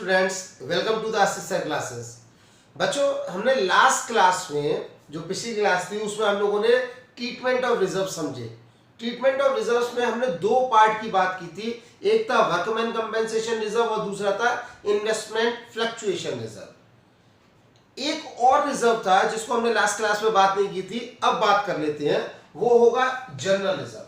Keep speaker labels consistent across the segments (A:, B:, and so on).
A: Students, welcome to the assistant classes. बच्चों, हमने last class में जो पिछली क्लास थी उसमें हम लोगों ने ट्रीटमेंट ऑफ रिजर्व समझे। ट्रीटमेंट ऑफ रिजर्व्स में हमने दो पार्ट की बात की थी, एक था वर्कमैन कंपेंसेशन रिजर्व और दूसरा था इन्वेस्टमेंट फ्लक्चुएशन रिजर्व। एक और रिजर्व था जिसको हमने लास्ट क्लास में बात नहीं की थी, अब बात कर लेते हैं, वो होगा जनरल रिजर्व।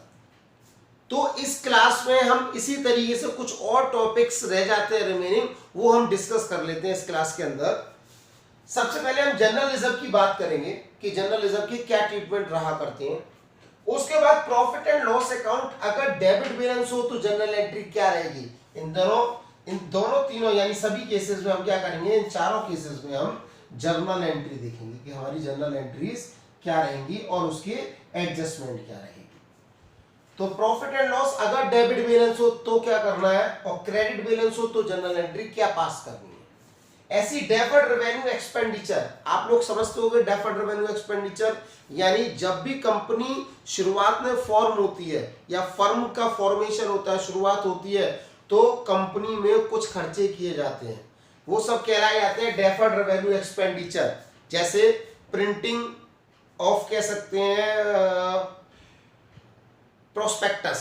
A: तो इस क्लास में हम इसी तरीके से कुछ और टॉपिक्स रह जाते हैं रिमेनिंग, वो हम डिस्कस कर लेते हैं इस क्लास के अंदर। सबसे पहले हम जनरल रिजर्व की बात करेंगे कि जनरल रिजर्व की क्या ट्रीटमेंट रहा करते हैं। उसके बाद प्रॉफिट एंड लॉस अकाउंट, अगर डेबिट बैलेंस हो तो जनरल एंट्री क्या रहेगी। इन दोनों तीनों यानी सभी केसेस में हम क्या करेंगे, इन चारों केसेस में हम जर्नल एंट्री देखेंगे कि हमारी जनरल एंट्रीज क्या रहेंगी और उसकी एडजस्टमेंट क्या रहेगी। तो प्रॉफिट एंड लॉस अगर डेबिट बैलेंस हो तो क्या करना है, और क्रेडिट बैलेंस हो तो जनरल एंट्री क्या पास करनी है। ऐसी डेफर्ड रेवेन्यू एक्सपेंडिचर, आप लोग समझते होंगे डेफर्ड रेवेन्यू एक्सपेंडिचर यानी जब भी कंपनी शुरुआत में फॉर्म होती है या फर्म का फॉर्मेशन होता है, शुरुआत होती है, तो कंपनी में कुछ खर्चे किए जाते हैं, वो सब कहलाए जाते हैं डेफर्ड रेवेन्यू एक्सपेंडिचर। जैसे प्रिंटिंग ऑफ कह सकते हैं प्रोस्पेक्टस,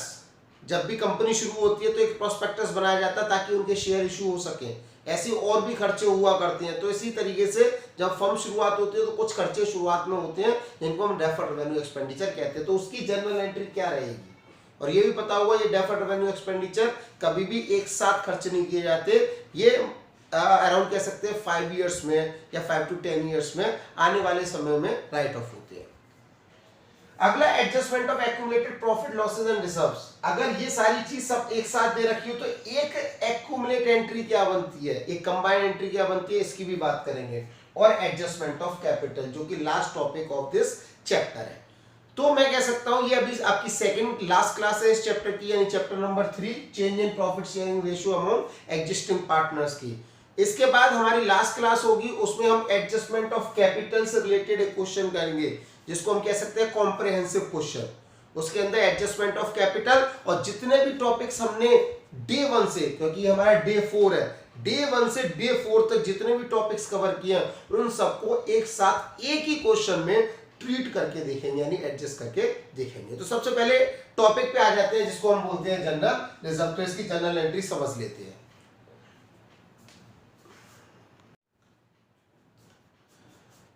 A: जब भी कंपनी शुरू होती है तो एक प्रोस्पेक्टस बनाया जाता है ताकि उनके शेयर इशू हो सके। ऐसे और भी खर्चे हुआ करते हैं। तो इसी तरीके से जब फर्म शुरुआत होती है तो कुछ खर्चे शुरुआत में होते हैं जिनको हम डेफर्ड रेवेन्यू एक्सपेंडिचर कहते हैं। तो उसकी जनरल एंट्री क्या रहेगी, और ये भी पता होगा ये डेफर्ड रेवेन्यू एक्सपेंडिचर कभी भी एक साथ खर्च नहीं किए जाते, ये अराउंड कह सकते हैं 5 ईयर्स में या 5 to 10 ईयर्स में आने वाले समय में राइट ऑफ होते हैं। अगला adjustment of accumulated profit losses and reserves. अगर ये सारी चीज सब एक साथ दे रखी हो तो एक एक्यूमुलेट एंट्री क्या बनती है, एक कंबाइंड एंट्री क्या बनती है, इसकी भी बात करेंगे। और एडजस्टमेंट ऑफ कैपिटल जो कि last topic of this chapter है। तो मैं कह सकता हूं ये अभी आपकी सेकंड लास्ट क्लास है इस चैप्टर की, यानी chapter number 3 change in profit sharing ratio among existing partners की। इसके बाद हमारी लास्ट क्लास होगी, उसमें हम एडजस्टमेंट ऑफ कैपिटल से रिलेटेड एक क्वेश्चन करेंगे जिसको हम कह सकते हैं कॉम्प्रिहेंसिव क्वेश्चन। उसके अंदर एडजस्टमेंट ऑफ कैपिटल और जितने भी टॉपिक्स हमने डे 1 से, क्योंकि हमारा डे 4 है, डे 1 से डे 4 तक जितने भी टॉपिक्स कवर किए हैं उन सबको एक साथ एक ही क्वेश्चन में ट्रीट करके देखेंगे, यानी एडजस्ट करके देखेंगे। तो सबसे पहले टॉपिक पे आ जाते हैं जिसको हम बोलते हैं जनरल रिजर्व। तो इसकी जनरल एंट्री समझ लेते हैं।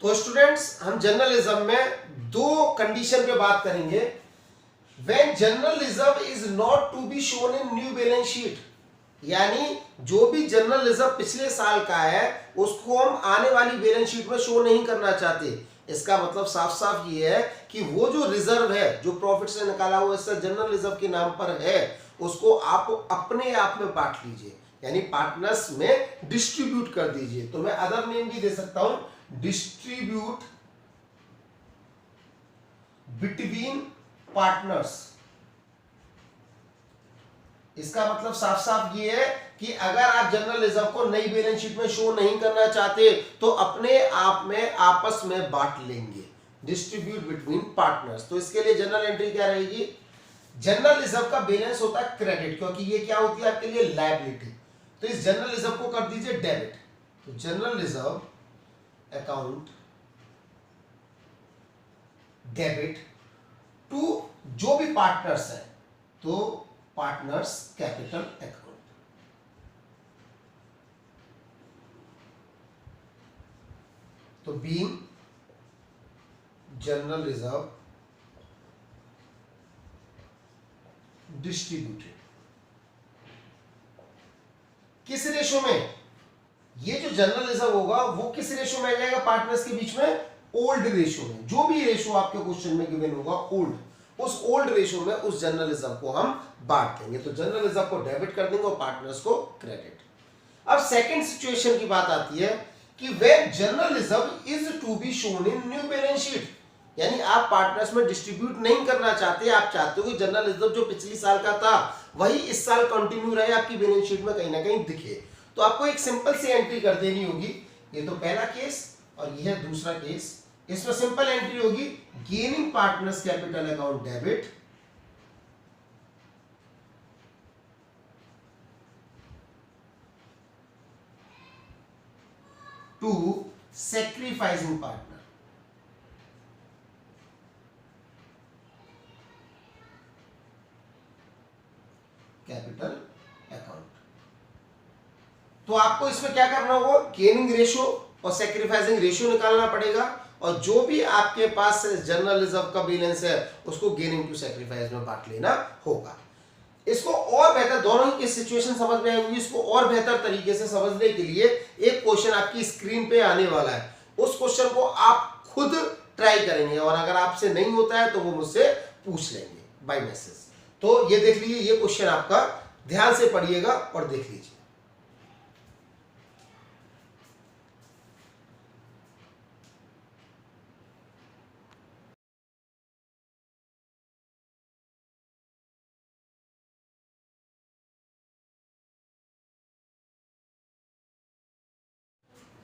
A: तो स्टूडेंट्स, हम जर्नलिज्म में दो कंडीशन पे बात करेंगे। When general reserve is not to be shown in new balance sheet, यानी जो भी जनरल रिजर्व पिछले साल का है उसको हम आने वाली बैलेंस शीट में शो नहीं करना चाहते। इसका मतलब साफ साफ ये है कि वो जो रिजर्व है जो प्रॉफिट से निकाला हुआ इससे जनरल रिजर्व के नाम पर है, उसको आप अपने आप में बांट लीजिए, यानी पार्टनर्स में डिस्ट्रीब्यूट कर दीजिए। तो मैं अदर नेम भी दे सकता हूं, डिस्ट्रीब्यूट बिटवीन पार्टनर्स। इसका मतलब साफ साफ ये है कि अगर आप जनरल रिजर्व को नई बैलेंस शीट में शो नहीं करना चाहते तो अपने आप में आपस में बांट लेंगे, डिस्ट्रीब्यूट बिटवीन पार्टनर्स। तो इसके लिए जनरल एंट्री क्या रहेगी, जनरल रिजर्व का बैलेंस होता है क्रेडिट, क्योंकि ये क्या होती है आपके लिए लायबिलिटी। तो इस जनरल रिजर्व को कर दीजिए डेबिट। तो general reserve account debit to जो भी पार्टनर्स है, तो पार्टनर्स कैपिटल अकाउंट। तो बीइंग जनरल रिजर्व डिस्ट्रीब्यूटेड किस रेशो में, ये जो जनरल रिजर्व होगा वो किस रेशो में आ जाएगा पार्टनर्स के बीच में, ओल्ड रेशो में। जो भी रेशो आपके क्वेश्चन में गिवन होगा ओल्ड, उस ओल्ड रेशो में उस जनरल रिजर्व को हम बांट देंगे। तो जनरल रिजर्व को डेबिट कर देंगे और पार्टनर्स को क्रेडिट। अब सेकंड सिचुएशन की बात आती है कि when general reserve is to be shown in new balance sheet, यानी आप पार्टनर्स में डिस्ट्रीब्यूट नहीं करना चाहते, आप चाहते हो कि जनरल रिजर्व जो पिछली साल का था वही इस साल कंटिन्यू रहे, आपकी बैलेंस शीट में कहीं ना कहीं दिखे। तो आपको एक सिंपल सी एंट्री कर देनी होगी। ये तो पहला केस और यह है दूसरा केस। इसमें सिंपल एंट्री होगी gaining partners capital account debit to sacrificing partner. Capital account. तो आपको इसमें क्या करना होगा, गेनिंग रेशियो और सैक्रिफाइसिंग रेशियो निकालना पड़ेगा, और जो भी आपके पास जनरल रिजर्व का बैलेंस है उसको गेनिंग टू सैक्रिफाइस में बांट लेना होगा। इसको और बेहतर, दोनों ही की सिचुएशन समझ में आएंगी, इसको और बेहतर तरीके से समझने के लिए एक क्वेश्चन आपकी स्क्रीन पे आने वाला है, उस क्वेश्चन को आप खुद ट्राई करेंगे, और अगर आपसे नहीं होता है तो वो मुझसे पूछ लेंगे बाय मैसेज। तो ये देख लीजिए, ये क्वेश्चन आपका ध्यान से पढ़िएगा और देख लीजिए।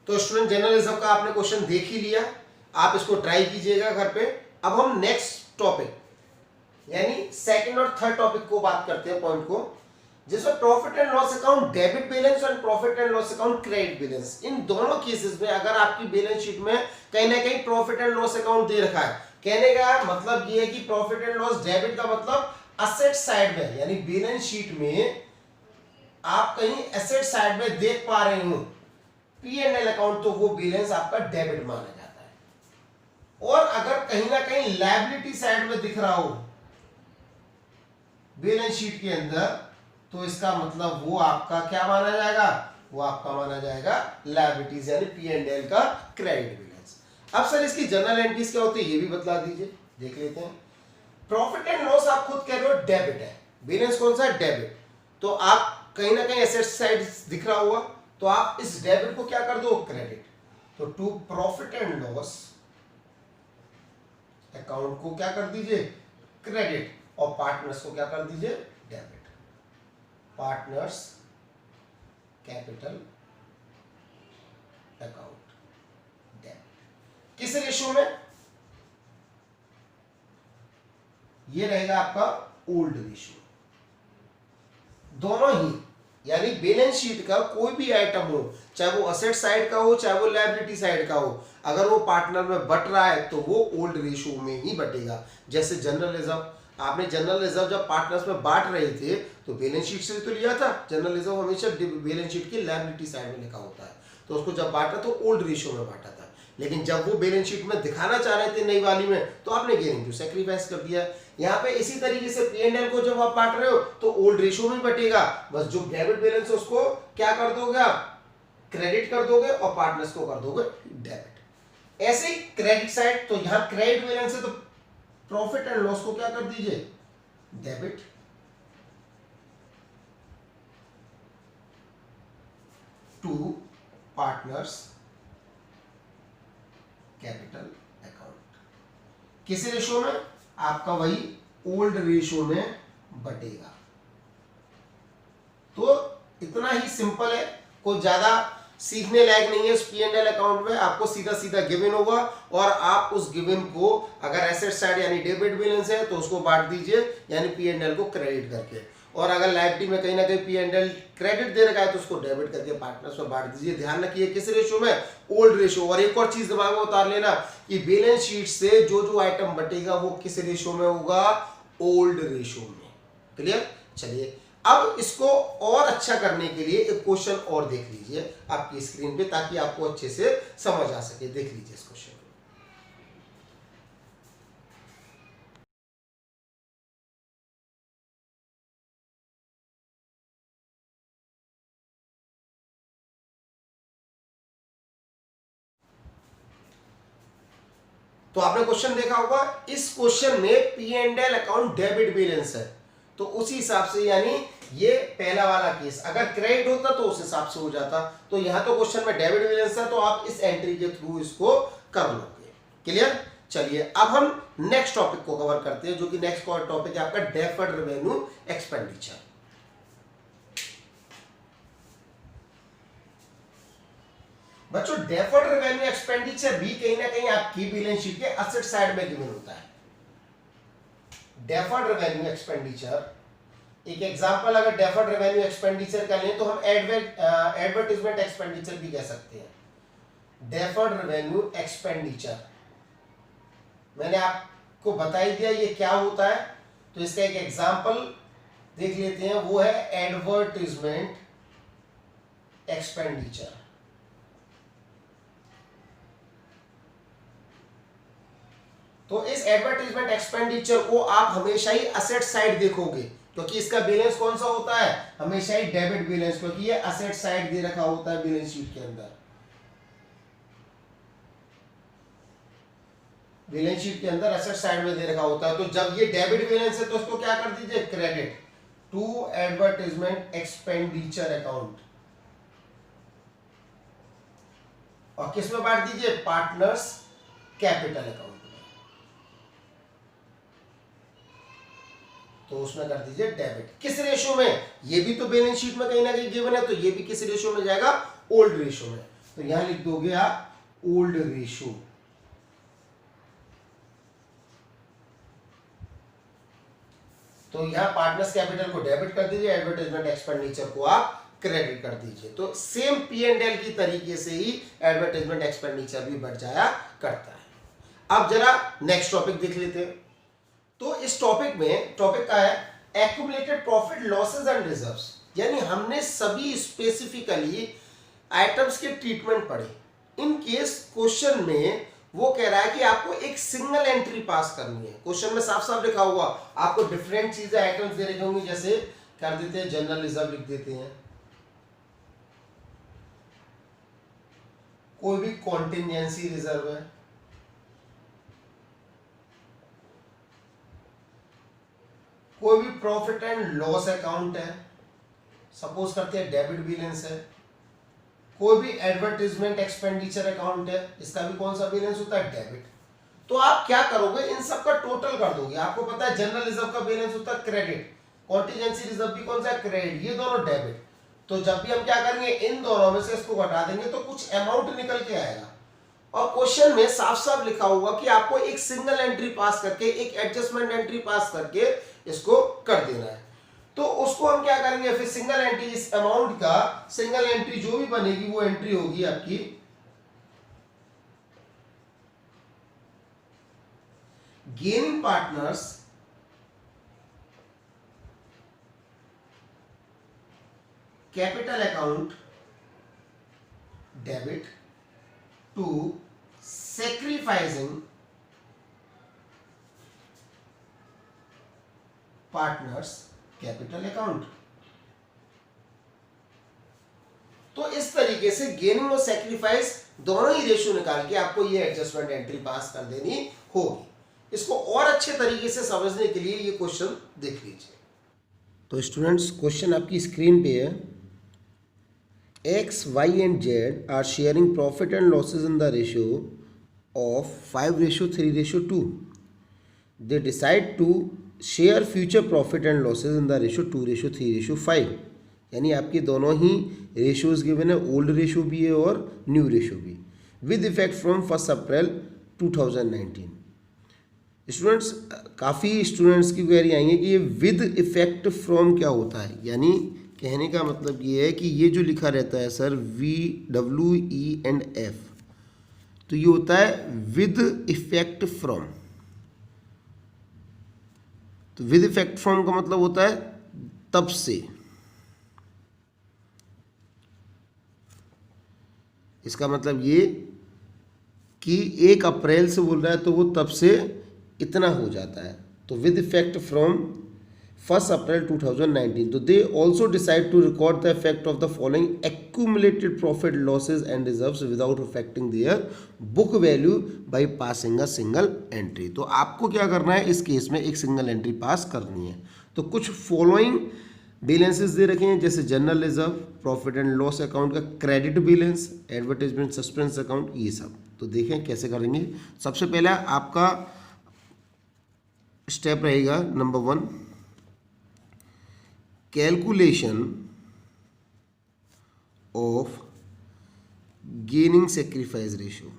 A: तो स्टूडेंट, जनरल रिजर्व का आपने क्वेश्चन देख ही लिया, आप इसको ट्राई कीजिएगा घर पे। अब हम नेक्स्ट टॉपिक यानी सेकंड और थर्ड टॉपिक को बात करते हैं, पॉइंट को, जिसमें profit and loss account debit balance और profit and loss account credit balance. इन दोनों केसेस में अगर आपकी बैलेंस शीट में कहीं ना कहीं प्रॉफिट एंड लॉस अकाउंट दे रखा है, कहने का मतलब ये है कि प्रॉफिट एंड लॉस डेबिट का मतलब असेट साइड में, यानी बैलेंस शीट में आप कहीं एसेट साइड में देख पा रहे हो P&L अकाउंट, तो वो बैलेंस आपका डेबिट माना जाता है। और अगर कहीं ना कहीं लायबिलिटी साइड में दिख रहा हो बैलेंस शीट के अंदर, तो इसका मतलब वो आपका क्या माना जाएगा, वो आपका माना जाएगा लायबिलिटीज, यानी P&L का क्रेडिट बैलेंस। अब सर इसकी जनरल एंट्रीज क्या होती है ये भी बतला दीजिए, देख लेते हैं। प्रॉफिट एंड लॉस आप खुद कह रहे हो डेबिट है, बैलेंस कौन सा है, डेबिट। तो आप कहीं ना कहीं एसेट साइड दिख रहा हुआ, तो आप इस डेबिट को क्या कर दो, क्रेडिट। तो to profit and loss account को क्या कर दीजिए, क्रेडिट, और पार्टनर्स को क्या कर दीजिए, debit. Partners capital account debit. किस रेशियो में, ये रहेगा आपका ओल्ड रेशियो। दोनों ही, यानी बैलेंस शीट का कोई भी आइटम हो, चाहे वो असेट साइड का हो चाहे वो लायबिलिटी साइड का हो, अगर वो पार्टनर में बट रहा है तो वो ओल्ड रेशियो में ही बटेगा। जैसे जनरल रिजर्व, आपने जनरल रिजर्व जब पार्टनर्स में बांट रहे थे तो बैलेंस शीट से तो लिया था, जनरल रिजर्व हमेशा बैलेंस शीट की लायबिलिटी साइड में लिखा होता है, तो उसको जब बांटा तो ओल्ड रेशियो में बांटा था। लेकिन जब वो बैलेंस शीट में दिखाना चाह रहे थे नई वाली में, तो आपने गेनिंग टू सैक्रिफाइस कर दिया। यहाँ पे इसी तरीके से P&L को जब आप बांट रहे हो तो ओल्ड रेशियो में बटेगा, बस जो डेबिट बैलेंस है उसको क्या कर दोगे आप, क्रेडिट कर दोगे, और पार्टनर्स को कर दोगे डेबिट। ऐसे ही क्रेडिट साइड, तो यहाँ क्रेडिट बैलेंस है तो प्रॉफिट एंड लॉस को क्या कर दीजिए, debit. To partners capital account. किस रेशियो में, आपका वही ओल्ड रेशियो में बटेगा। तो इतना ही सिंपल है, कोई ज्यादा सीखने लायक नहीं है। इस P&L अकाउंट में आपको सीधा सीधा गिवन होगा, और आप उस गिवन को अगर एसेट साइड यानी डेबिट बैलेंस है तो उसको बांट दीजिए, यानी P&L को क्रेडिट करके, और अगर लायबिलिटी में कहीं ना कहीं P&L क्रेडिट दे रखा है तो उसको डेबिट करके पार्टनर्स में बांट दीजिए। ध्यान रखिए किस रेशियो में, ओल्ड रेशियो। और एक और चीज दिमाग में उतार लेना कि बैलेंस शीट से जो जो आइटम बटेगा वो किस रेशियो में होगा, ओल्ड रेशियो में। क्लियर। चलिए अब इसको और अच्छा करने के लिए एक क्वेश्चन और देख लीजिए आपकी स्क्रीन पे, ताकि आपको अच्छे से समझ आ सके। देख लीजिए इस क्वेश्चन को। तो आपने क्वेश्चन देखा होगा, इस क्वेश्चन में P&L अकाउंट डेबिट बैलेंस है, तो उसी हिसाब से, यानी ये पहला वाला केस अगर क्रेडिट होता तो उस हिसाब से हो जाता। तो यहां तो क्वेश्चन में डेबिट बैलेंस है, तो आप इस एंट्री के थ्रू इसको कर लोगे। क्लियर। चलिए अब हम नेक्स्ट टॉपिक को कवर करते हैं, जो कि नेक्स्ट टॉपिक है आपका डेफर्ड रेवेन्यू एक्सपेंडिचर। बच्चों डेफर्ड रेवेन्यू एक्सपेंडिचर भी कहीं ना कहीं आपकी बैलेंस शीट के असेट साइड में गिवन होता है। डेफर्ड रेवेन्यू एक्सपेंडिचर, एक एग्जांपल अगर डेफर्ड रेवेन्यू एक्सपेंडिचर का लें तो हम एडवर्टाइजमेंट एक्सपेंडिचर भी कह सकते हैं। Deferred revenue expenditure. मैंने आपको बता ही दिया ये क्या होता है, तो इसका एक एग्जांपल देख लेते हैं, वो है एडवर्टाइजमेंट एक्सपेंडिचर। तो इस एडवर्टाइजमेंट एक्सपेंडिचर को आप हमेशा ही असेट साइड देखोगे, क्योंकि इसका बैलेंस कौन सा होता है, हमेशा ही डेबिट बैलेंस, क्योंकि ये असेट साइड दे रखा होता है बैलेंस शीट के अंदर। बैलेंस शीट के अंदर असेट साइड में दे रखा होता है। तो जब ये डेबिट बैलेंस है तो उसको क्या कर दीजिए, credit to advertisement expenditure account, और किस में बांट दीजिए, पार्टनर्स कैपिटल अकाउंट में, तो उसमें कर दीजिए डेबिट। किस रेशियो में, ये भी तो बैलेंस शीट में कहीं ना कहीं गिवन है, तो ये भी किस रेशियो में जाएगा, ओल्ड रेशियो में। तो यहां लिख दोगे आप ओल्ड रेशियो। तो यहां पार्टनर्स कैपिटल को डेबिट कर दीजिए, एडवर्टाइजमेंट एक्सपेंडिचर को आप क्रेडिट कर दीजिए। तो सेम P&L की तरीके से ही एडवर्टाइजमेंट एक्सपेंडिचर भी बढ़ जाया करता है। अब जरा नेक्स्ट टॉपिक देख लेते हैं। तो इस टॉपिक में, टॉपिक का है accumulated profit losses and reserves, यानी हमने सभी स्पेसिफिकली आइटम्स के ट्रीटमेंट पढ़े। इन केस क्वेश्चन में वो कह रहा है कि आपको एक सिंगल एंट्री पास करनी है। क्वेश्चन में साफ साफ लिखा हुआ, आपको डिफरेंट चीजें आइटम्स दे रही होंगी, जैसे कर देते हैं जनरल रिजर्व लिख देते हैं, कोई भी कॉन्टिजेंसी रिजर्व है, कोई भी प्रॉफिट एंड लॉस अकाउंट है, सपोज करते हैं डेबिट बैलेंस है, कोई भी एडवर्टाइजमेंट एक्सपेंडिचर अकाउंट है, इसका भी कौन सा बैलेंस होता है, डेबिट। तो आप क्या करोगे, इन सब का टोटल कर दोगे। आपको पता है जनरल रिजर्व का बैलेंस होता है क्रेडिट, कॉन्टिजेंसी रिजर्व भी कौन सा है, क्रेडिट, ये दोनों डेबिट। तो जब भी हम क्या करेंगे, इन दोनों में से इसको घटा देंगे तो कुछ अमाउंट निकल के आएगा। और क्वेश्चन में साफ साफ लिखा हुआ कि आपको एक सिंगल एंट्री पास करके, एक एडजस्टमेंट एंट्री पास करके इसको कर देना है। तो उसको हम क्या करेंगे, फिर सिंगल एंट्री, इस अमाउंट का सिंगल एंट्री जो भी बनेगी वो एंट्री होगी आपकी gaining partners capital account debit to sacrificing partners capital account. तो इस तरीके से गेनिंग और सैक्रिफाइस दोनों ही रेशियो निकाल के आपको ये एडजस्टमेंट एंट्री पास कर देनी होगी। इसको और अच्छे तरीके से समझने के लिए ये क्वेश्चन देख लीजिए। तो स्टूडेंट्स, क्वेश्चन आपकी स्क्रीन पे है। X, Y and Z are sharing profit and losses in the ratio of 5:3:2. They decide to share future profit and losses in the ratio 2:3:5. यानी आपकी दोनों ही रेशियोज गिवन है, ओल्ड रेशियो भी है और न्यू रेशियो भी, with effect from 1 April 2019। Students, काफ़ी students की क्वेरी आई है कि ये विद इफेक्ट फ्रॉम क्या होता है। यानी कहने का मतलब ये है कि ये जो लिखा रहता है सर VWE&F, तो ये होता है विद इफेक्ट फ्रॉम। तो विद इफेक्ट फ्रॉम का मतलब होता है तब से। इसका मतलब ये कि 1 अप्रैल से बोल रहा है तो वो तब से इतना हो जाता है। तो विद इफेक्ट फ्रॉम 1 अप्रैल 2019। तो they also decide to record the effect of the following accumulated profit losses and reserves without affecting their book value by passing a single entry. तो आपको क्या करना है, इस केस में एक सिंगल एंट्री पास करनी है। तो कुछ फॉलोइंग बैलेंसेस दे रखे हैं, जैसे general reserve, profit and loss account का credit balance, advertisement suspense account, ये सब। तो देखें कैसे करेंगे। सबसे पहला आपका स्टेप रहेगा number 1, calculation of gaining sacrifice ratio.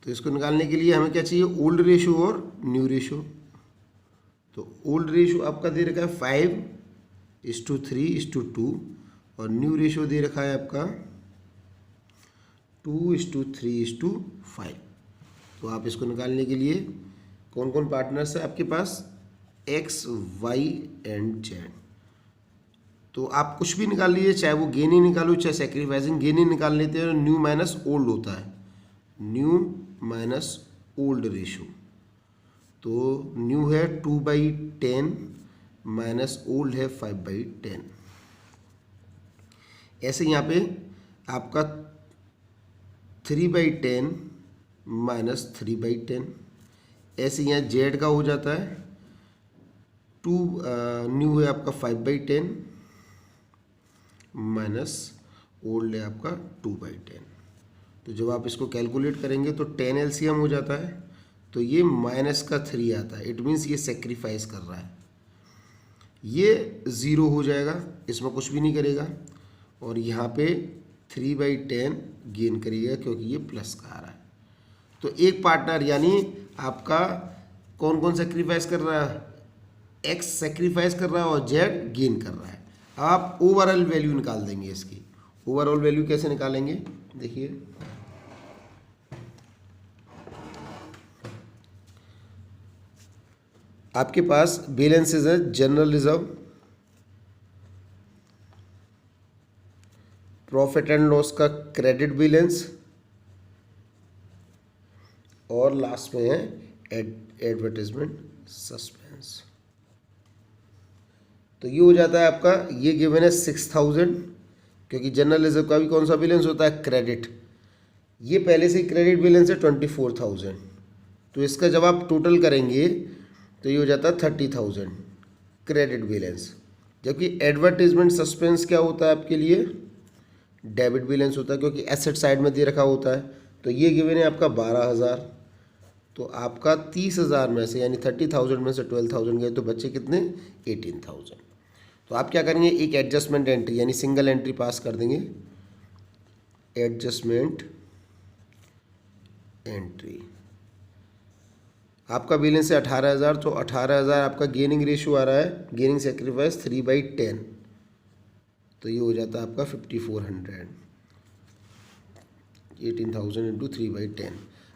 A: तो इसको निकालने के लिए हमें क्या चाहिए, ओल्ड रेशियो और न्यू रेशियो। तो ओल्ड रेशो आपका दे रखा है 5:3:2 और न्यू रेशो दे रखा है आपका 2:3:5। तो आप इसको निकालने के लिए कौन कौन पार्टनर्स है आपके पास, एक्स, वाई एंड जेड। तो आप कुछ भी निकाल लीजिए, चाहे वो गेन ही निकालो चाहे सेक्रीफाइसिंग गेन ही निकाल लेते हैं। न्यू माइनस ओल्ड होता है, न्यू माइनस ओल्ड रेशो। तो न्यू है 2/10 माइनस ओल्ड है 5/10। ऐसे यहाँ पे आपका 3/10 माइनस 3/10। ऐसे यहाँ जेड का हो जाता है 2 न्यू है आपका 5/10 माइनस ओल्ड है आपका 2/10। तो जब आप इसको कैलकुलेट करेंगे तो 10 LCM हो जाता है, तो ये माइनस का 3 आता है। इट मीन्स ये सेक्रीफाइस कर रहा है, ये 0 हो जाएगा, इसमें कुछ भी नहीं करेगा। और यहाँ पे 3/10 गेन करिएगा क्योंकि ये प्लस का आ रहा है। तो एक पार्टनर यानी आपका कौन कौन सेक्रीफाइस कर रहा है, एक्स सेक्रीफाइस कर रहा है और जेड गेन कर रहा है। आप ओवरऑल वैल्यू निकाल देंगे इसकी। ओवरऑल वैल्यू कैसे निकालेंगे, देखिए आपके पास बैलेंसेस है general reserve, profit and loss का क्रेडिट बैलेंस और लास्ट में है एडवर्टाइजमेंट सस्पेंस। तो ये हो जाता है आपका, ये गिवन है 6000 क्योंकि जनरल रिजर्व का भी कौन सा बैलेंस होता है, क्रेडिट। ये पहले से ही क्रेडिट बैलेंस है 24,000। तो इसका जब आप टोटल करेंगे तो ये हो जाता है 30,000 क्रेडिट बैलेंस। जबकि एडवर्टाइजमेंट सस्पेंस क्या होता है आपके लिए, डेबिट बैलेंस होता है क्योंकि एसेट साइड में दे रखा होता है। तो ये गिवन है आपका 12,000। तो आपका 30,000 में से यानी 30,000 में से 12,000 गए तो बच्चे कितने, 18,000। तो आप क्या करेंगे, एक एडजस्टमेंट एंट्री यानी सिंगल एंट्री पास कर देंगे, एडजस्टमेंट एंट्री। आपका बैलेंस है 18,000, तो 18,000 आपका गेनिंग रेशियो आ रहा है, गेनिंग सेक्रीफाइस 3/10। तो ये हो जाता है आपका 5400, 18,000 इंटू 3/10।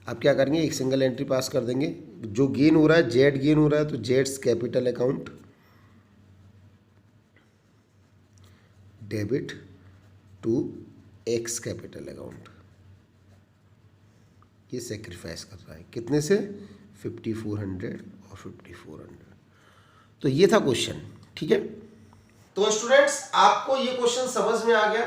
A: आप क्या करेंगे, एक सिंगल एंट्री पास कर देंगे। जो गेन हो रहा है जेड गेन हो रहा है, तो जेड्स capital account debit to X capital account. ये सेक्रीफाइस कर रहा है कितने से, 5400 और 5400। तो ये था क्वेश्चन, ठीक है। तो स्टूडेंट्स आपको ये क्वेश्चन समझ में आ गया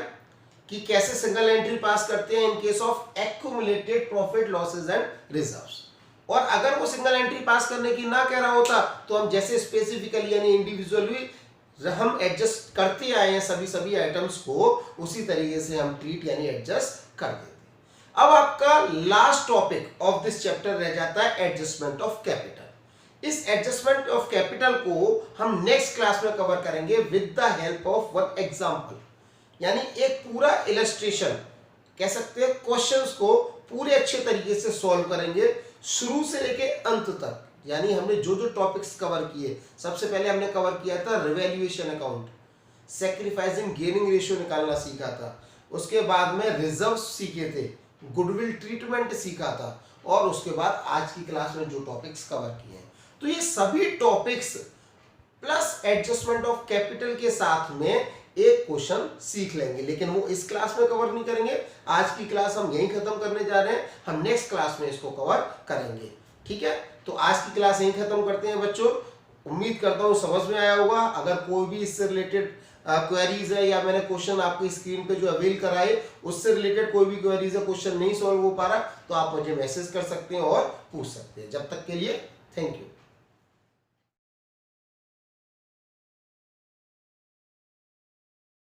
A: कि कैसे सिंगल एंट्री पास करते हैं in case of accumulated profit losses and reserves. और अगर वो सिंगल एंट्री पास करने की ना कह रहा होता तो हम जैसे स्पेसिफिकली यानी इंडिविजुअली हम एडजस्ट करते आए हैं सभी आइटम्स को, उसी तरीके से हम ट्रीट यानी एडजस्ट कर देते। अब आपका last topic of this chapter रह जाता है एडजस्टमेंट ऑफ कैपिटल। इस एडजस्टमेंट ऑफ कैपिटल को हम नेक्स्ट क्लास में कवर करेंगे with the help of one example, यानी एक पूरा इलस्ट्रेशन कह सकते हैं, क्वेश्चंस को पूरे अच्छे तरीके से सॉल्व करेंगे शुरू से लेके अंत तक। यानी हमने जो जो टॉपिक्स कवर किए, सबसे पहले हमने कवर किया था revaluation account, sacrificing gaining ratio निकालना सीखा था, उसके बाद में रिजर्व सीखे थे, गुडविल ट्रीटमेंट सीखा था, और उसके बाद आज की क्लास में जो टॉपिक्स कवर किए हैं। तो ये सभी topics plus adjustment of capital के साथ में एक क्वेश्चन सीख लेंगे, लेकिन वो इस क्लास में कवर नहीं करेंगे। आज की क्लास हम यहीं खत्म करने जा रहे हैं, हम नेक्स्ट क्लास में इसको कवर करेंगे, ठीक है। तो आज की क्लास यहीं खत्म करते हैं बच्चों। उम्मीद करता हूँ समझ में आया होगा। अगर कोई भी इससे रिलेटेड क्वेरीज है या मैंने क्वेश्चन आपकी स्क्रीन पे जो अवेल कराए उससे रिलेटेड कोई भी क्वेरीज है, क्वेश्चन नहीं सॉल्व हो पा रहा, तो आप मुझे मैसेज कर सकते हैं और पूछ सकते हैं। जब तक के लिए थैंक यू।